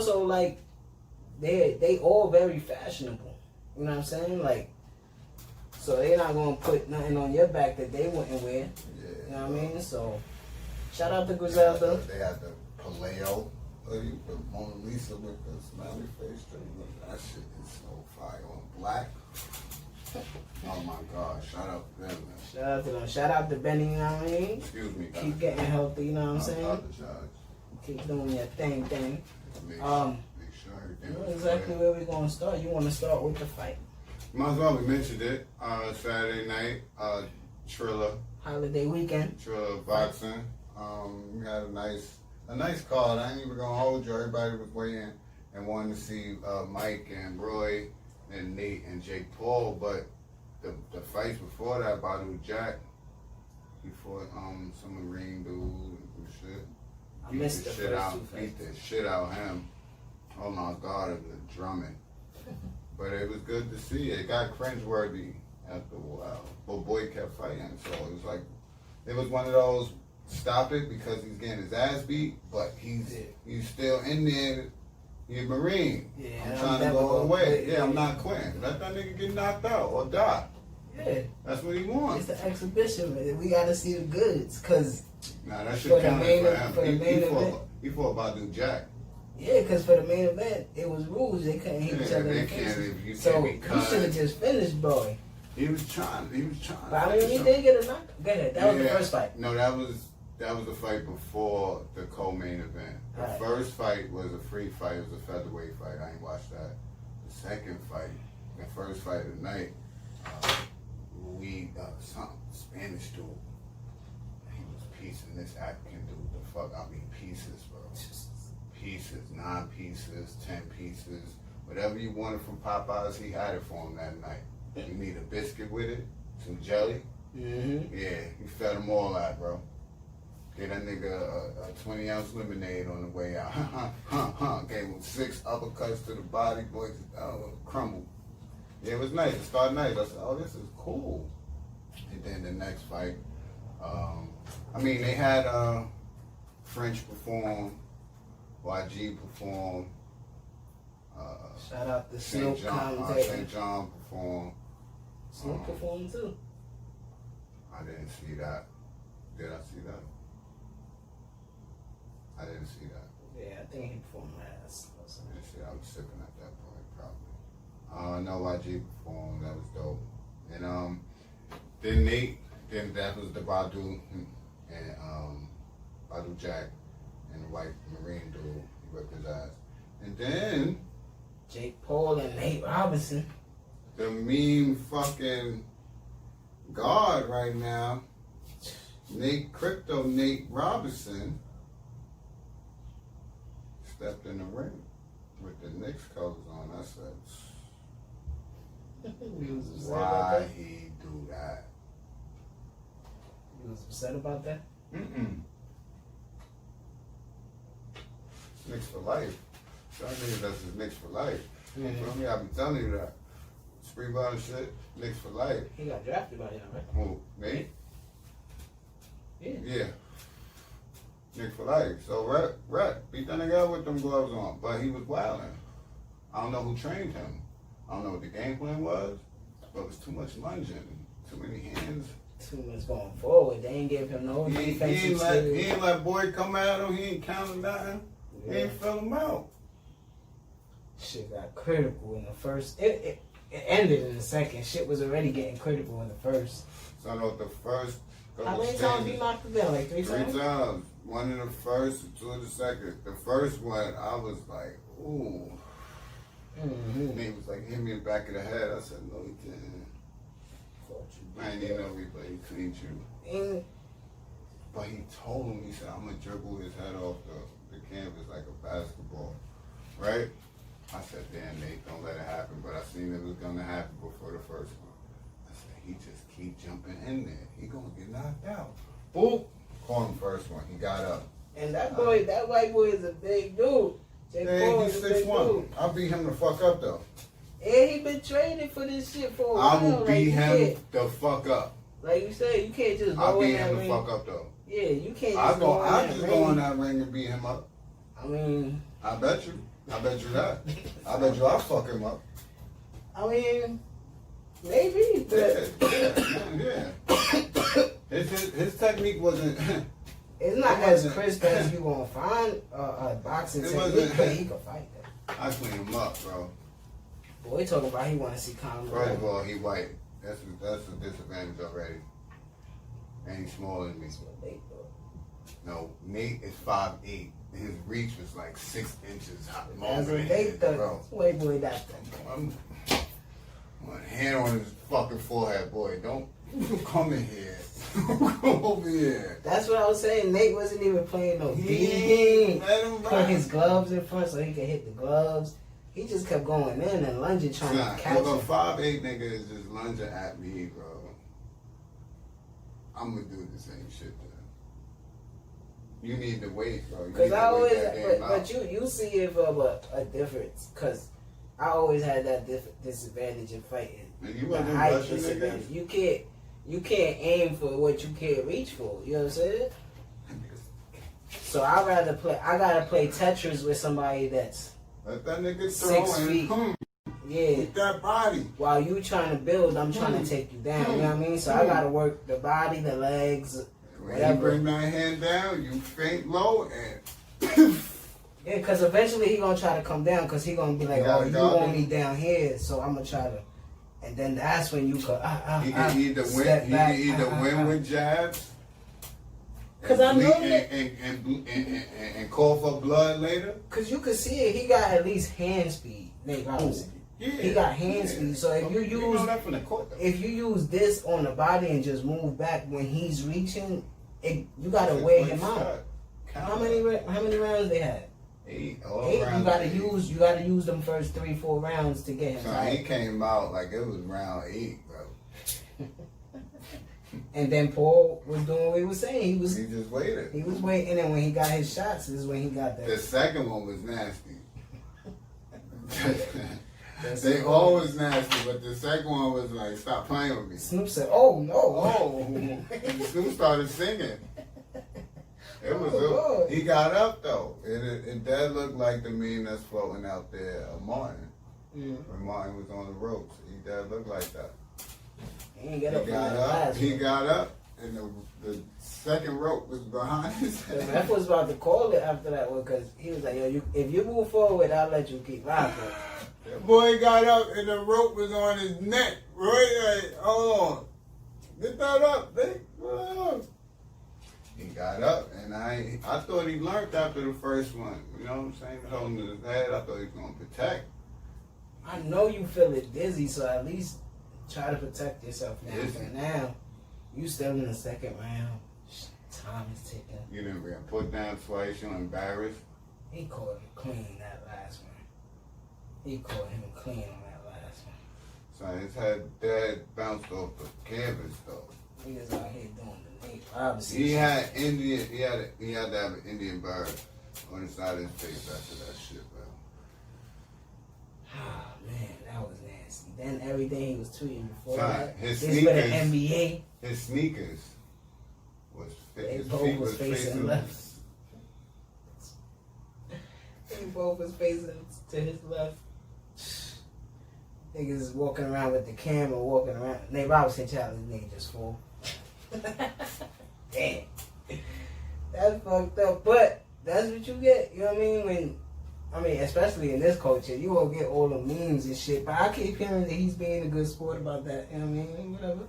also like they all very fashionable. You know what I'm saying? Like, so they're not gonna put nothing on your back that they wouldn't wear. Yeah. You know what I mean? So shout out to Griselda. They had the Paleo, the Mona Lisa with the smiley face thing. That shit is so fire on black. Oh my God! Shout out to them, man. Shout out to them. Shout out to Benny. You know what I mean? Excuse me, guys. Keep getting healthy. You know what I'm saying? Apologize. Keep doing your thing. Make sure everything was Exactly clear. where we gonna start. You want to start with the fight? Might as well. We mentioned it. Saturday night. Triller Holiday weekend. boxing. We had a nice card. I ain't even gonna hold you. Everybody was waiting and wanted to see Mike and Roy and Nate and Jake Paul, but the fights before that, Badu Jack, he fought some Marine dude and shit. I missed the first two fights. Beat the shit out of him. Oh my God, it was drumming. But it was good to see. It got cringeworthy after a while. But boy kept fighting, so it was like it was one of those stop it because he's getting his ass beat, but he's still in there. He's a Marine. Yeah, I'm trying to go away. Yeah, I'm not quitting. Let that nigga get knocked out or die. Yeah. That's what he wants. It's the exhibition, man. We gotta see the goods, cause that shit counted for him. He fought Badu Jack. Yeah, because for the main event, it was rules. They couldn't hit each other in the face. So he should have just finished, boy. He was trying. But I mean, he did get a knockout. Go ahead. That was the first fight. No, that was the fight before the co-main event. The first fight was a free fight. It was a featherweight fight. I ain't watched that. The second fight, the first fight of the night, some Spanish dude. He was piecing this African dude. The fuck, I mean pieces, bro. Pieces, 9 pieces, 10 pieces, whatever you wanted from Popeyes, he had it for him that night. You need a biscuit with it, some jelly. Mm-hmm. Yeah, he fed them all out, bro. Gave that nigga a 20-ounce lemonade on the way out. Gave him 6 uppercuts to the body, boys. Crumbled. Yeah, it was nice. It started nice. I said, oh, this is cool. And then the next fight, they had French perform, YG perform. Shout out to St. Snoop John, St. John perform. Snoop performed too. I didn't see that. Did I see that? I didn't see that. Yeah, I think he performed last. I didn't see that. I was sipping at that point, probably. No, YG performed. That was dope. And then Nate, that was the Badu and Badu Jack and the white Marine dude. He whipped his ass. And then Jake Paul and Nate Robinson. The meme fucking guard right now, Nate Robinson, stepped in the ring with the Knicks colors on. I said, why he do that? You was upset about that? Knicks for life. Some niggas that's his Knicks for life. Mm-hmm. You feel me? I be telling you that. Springboard and shit, Knicks for life. He got drafted by y'all, right? Who? Nate? Yeah. Knicks for life. So Rep beat that nigga up with them gloves on. But he was wilding. I don't know who trained him. I don't know what the game plan was. But it was too much lunging. Too many hands. Too much going forward. They ain't give him no defensive skills. He ain't let Boy come at him. He ain't counting nothing. Yeah. He ain't fill him out. Shit got critical in the first. It ended in the second. Shit was already getting critical in the first. So I know the first. How many times he knocked him down? Like 3 times? 3 times. 1 in the first, 2 in the second. The first one, I was like, ooh. Mm-hmm. And he was like, hit me in the back of the head. I said, no, he didn't. I didn't even know he cleaned you. But he told him, he said, I'm going to dribble his head off the canvas like a basketball. Right? I said, damn, Nate, don't let it happen. But I seen it was going to happen before the first one. I said, he just keep jumping in there. He going to get knocked out. Boop. Caught him first one. He got up. And that boy, that white boy is a big dude. Jake Paul he's is a big 6'1". dude. I'll beat him the fuck up, though. And he been training for this shit for a while. I will beat him can't, the fuck up. Like you said, you can't just I'll go in beat that him ring. the fuck up, though. Yeah, you can't I'll just go in that ring. go in that ring and beat him up. I mean, I bet you. I bet you that. I bet you I fuck him up. I mean, maybe, but yeah. His technique wasn't. It's not as crisp as you gonna find a boxing technique, but he can fight that. I clean him up, bro. Boy, he talking about he want to see Conor. First of all, he white. That's a disadvantage already. And he's smaller than me. No, Nate is 5'8". His reach was like 6 inches high. That's what they thought. White boy, that I'm one hand on his fucking forehead, boy. Don't come in here. Come over here. That's what I was saying. Nate wasn't even playing no D. Put his gloves in front so he could hit the gloves. He just kept going in and lunging, trying to catch him. If a 5'8" nigga is just lunging at me, bro, I'm gonna do the same shit to him. You need to wait, bro. Because I always, but you see it from a difference. Because I always had that disadvantage in fighting. You wasn't rushing disadvantage. You can't aim for what you can't reach for. You know what I'm saying? So I gotta play Tetris with somebody that's let that nigga 6 feet. Yeah. With that body. While you trying to build, I'm trying to take you down. You know what I mean? So I gotta work the body, the legs. When you bring that hand down, you faint low and yeah, because eventually he gonna try to come down because he gonna be like, oh, you want me down here, so I'm gonna try to, and then that's when you could he can either win with jabs, because I know and call for blood later. Because you can see it, he got at least hand speed, Nate Robinson. Yeah, he got hand speed. So if if you use this on the body and just move back when he's reaching, you gotta wear him out. How many rounds they had? 8. You gotta use them first 3-4 rounds to get him. So he came out like it was round 8, bro. And then Paul was doing what he was saying. He just waited. He was waiting, and when he got his shots, is when he got that. The second one was nasty. They always nasty, but the second one was like, stop playing with me. Snoop said, oh no. Oh. And Snoop started singing. It was he got up though. It does look like the meme that's floating out there of Martin. When Martin was on the ropes. He does look like that. He got up and the second rope was behind his head. Ref was about to call it after that one because he was like, yo, if you move forward, I'll let you keep rocking. That boy got up and the rope was on his neck. Right? Like, hold on. Get that up, babe. He got up and I thought he learned after the first one. You know what I'm saying? Holding his head, I thought he was going to protect. I know you feel it dizzy, so at least try to protect yourself now. For now, you still in the second round. Time is ticking. You didn't get put down twice. You're embarrassed. He caught him clean that last one. He caught him clean on that last one. So his head dead bounced off the canvas though. He was out here doing the Nate Robinson. He had to have an Indian bird on the side of his face after that shit, bro. Ah man, that was nasty. Then everything he was tweeting before that. His sneakers. NBA. His sneakers was his feet was facing left. They both was facing to his left. Niggas is walking around with the camera, walking around. Nate Robinson challenge, nigga just fall. Damn. That's fucked up. But that's what you get. You know what I mean? Especially in this culture, you won't get all the memes and shit. But I keep hearing that he's being a good sport about that. You know what I mean? Whatever.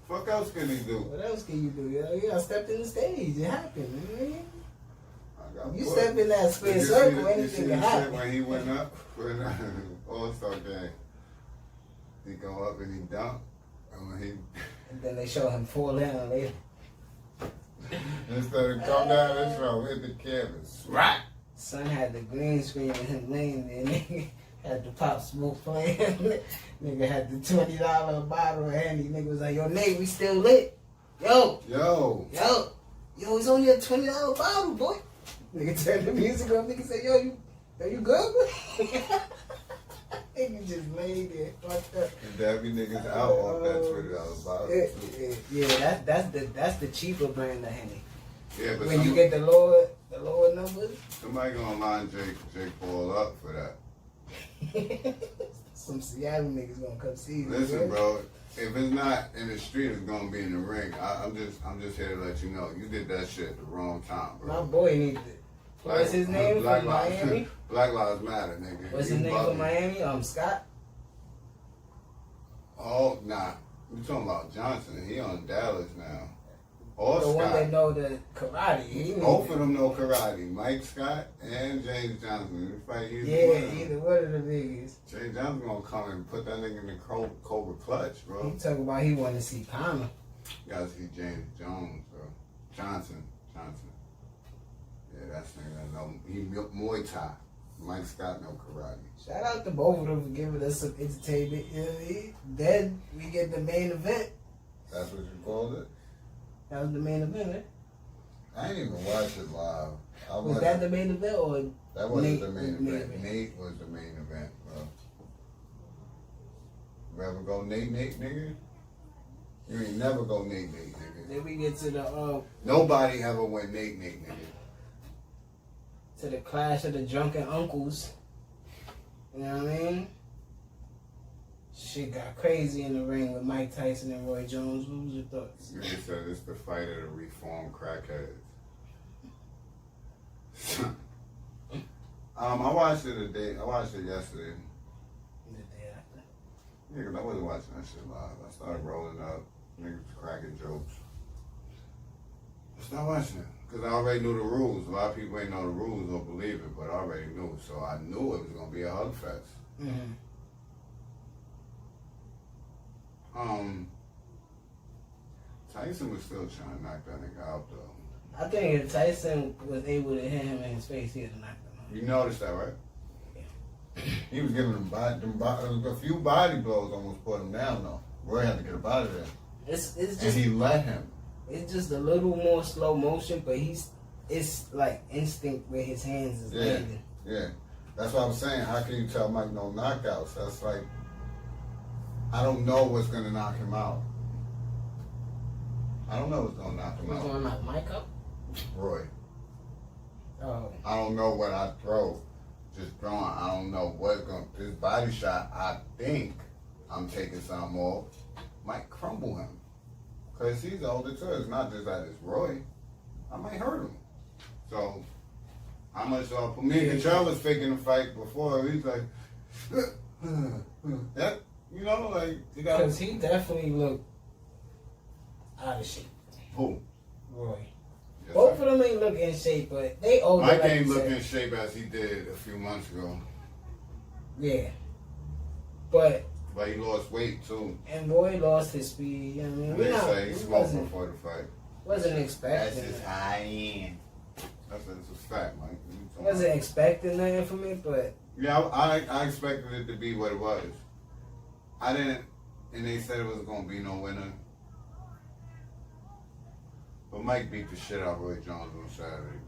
Fuck else can he do? What else can you do? You gotta step in the stage. It happened. You know what I mean? You step in that square circle, anything can happen. When he went up for the All-Star game, he go up and he dunk. And then they show him fall down later. Instead of come down, they show hit the canvas. Right. Son had the green screen and him laying there. Nigga had the Pop Smoke playing. Nigga had the $20 bottle of Henny. Nigga was like, yo, Nate, we still lit. Yo, it's only a $20 bottle, boy. Nigga turned the music on. Nigga said, yo, you good? Nigga just laid there, fucked up. And Dabby niggas out off that $20 bottle. Yeah, that's the cheaper brand of Henny. Yeah, but when you get the lower numbers. Somebody gonna line Jake Paul up for that. Some Seattle niggas gonna come see you. Listen, bro. If it's not in the street, it's gonna be in the ring. I'm just here to let you know. You did that shit at the wrong time, bro. My boy needed it. What's his name from Miami? Black Lives Matter, nigga. What's his name from Miami? Scott? Oh, nah. You talking about Johnson. He on Dallas now. Or the Scott. one that know the karate. Both of them know karate. Mike Scott and James Johnson. Either one of the niggas. James Johnson gonna come and put that nigga in the Cobra clutch, bro. He talking about he want to see Conor. You gotta see James Jones, bro. Johnson. Yeah, that's nigga. No, he Muay Thai. Mike Scott no karate. Shout out to both of them for giving us some entertainment. Then we get the main event. That's what you called it? That was the main event, right? I ain't even watched it live. Was that the main event or that wasn't the main event? Nate was the main event, bro. You ever go Nate, nigga? You ain't never go Nate, nigga. Then we get to the nobody ever went Nate, nigga. To the clash of the drunken uncles. You know what I mean? Shit got crazy in the ring with Mike Tyson and Roy Jones. What was your thoughts? You just said it's the fight of the reformed crackheads. I watched it I watched it yesterday. The day after. Yeah, because I wasn't watching that shit live. I started rolling up, niggas cracking jokes. I started watching it because I already knew the rules. A lot of people ain't know the rules or believe it, but I already knew. So I knew it was gonna be a hug fest. Mm-hmm. Tyson was still trying to knock that nigga out though. I think if Tyson was able to hit him in his face, he'd have knocked him out. You noticed that, right? Yeah. He was giving him a few body blows, almost put him down though. Roy had to get up out of there. It's just, and he let him. It's just a little more slow motion, but it's like instinct where his hands is landing. Yeah. That's what I'm saying. How can you tell Mike no knockouts? That's like, I don't know what's gonna knock him out. I don't know what's gonna knock him out. Who's gonna knock Mike up? Roy. Oh. I don't know what I throw. Just throwing. I don't know what's gonna. This body shot, I think I'm taking some off, might crumble him. Cause he's older too. It's not just that it's Roy. I might hurt him. So how much for me? Control was faking the fight before. He's like, that, you know, like you got. Because he definitely looked out of shape. Who? Roy. Yes, both of them ain't look in shape, but they older. Mike like ain't look in shape as he did a few months ago. Yeah, but he lost weight too. And Roy lost his speed. I mean, they say he smoked before the fight. Wasn't expecting. That's his high end. That's a fact, Mike. Wasn't expecting nothing from it, but yeah, I expected it to be what it was. I didn't, and they said it was gonna be no winner. But Mike beat the shit out of Roy Jones on Saturday.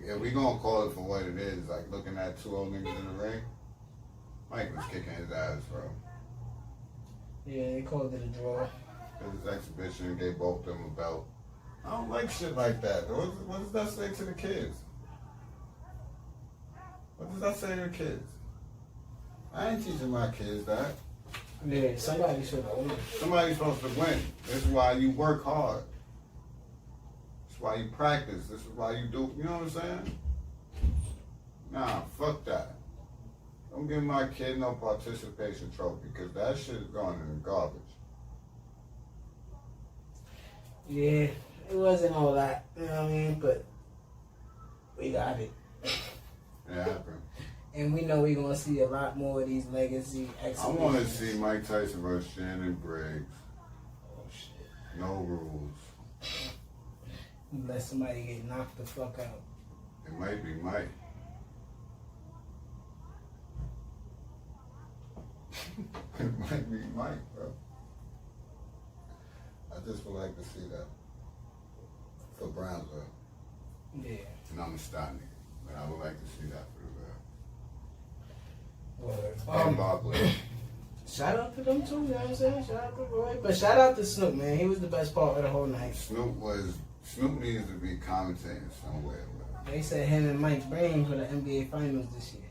If we gonna call it for what it is, like looking at two old niggas in the ring, Mike was kicking his ass, bro. Yeah, they called it a draw. His exhibition gave both of them a belt. I don't like shit like that. What does that say to the kids? What does that say to the kids? I ain't teaching my kids that. Yeah, somebody should have won. Somebody's supposed to win. This is why you work hard. This is why you practice. This is why you do, you know what I'm saying? Nah, fuck that. Don't give my kid no participation trophy because that shit is going in the garbage. Yeah, it wasn't all that, you know what I mean? But we got it. It happened. And we know we're going to see a lot more of these legacy exhibitions. I want to see Mike Tyson versus Shannon Briggs. Oh, shit. No rules. Let somebody get knocked the fuck out. It might be Mike. It might be Mike, bro. I just would like to see that for Brownsville. Yeah. And I'm a stock nigga, but I would like to see that for the Word. And Barkley. Shout out to them too, you know what I'm saying? Shout out to Roy. But shout out to Snoop, man. He was the best part of the whole night. Snoop needs to be commentating somewhere. They said him and Mike Breen for the NBA Finals this year.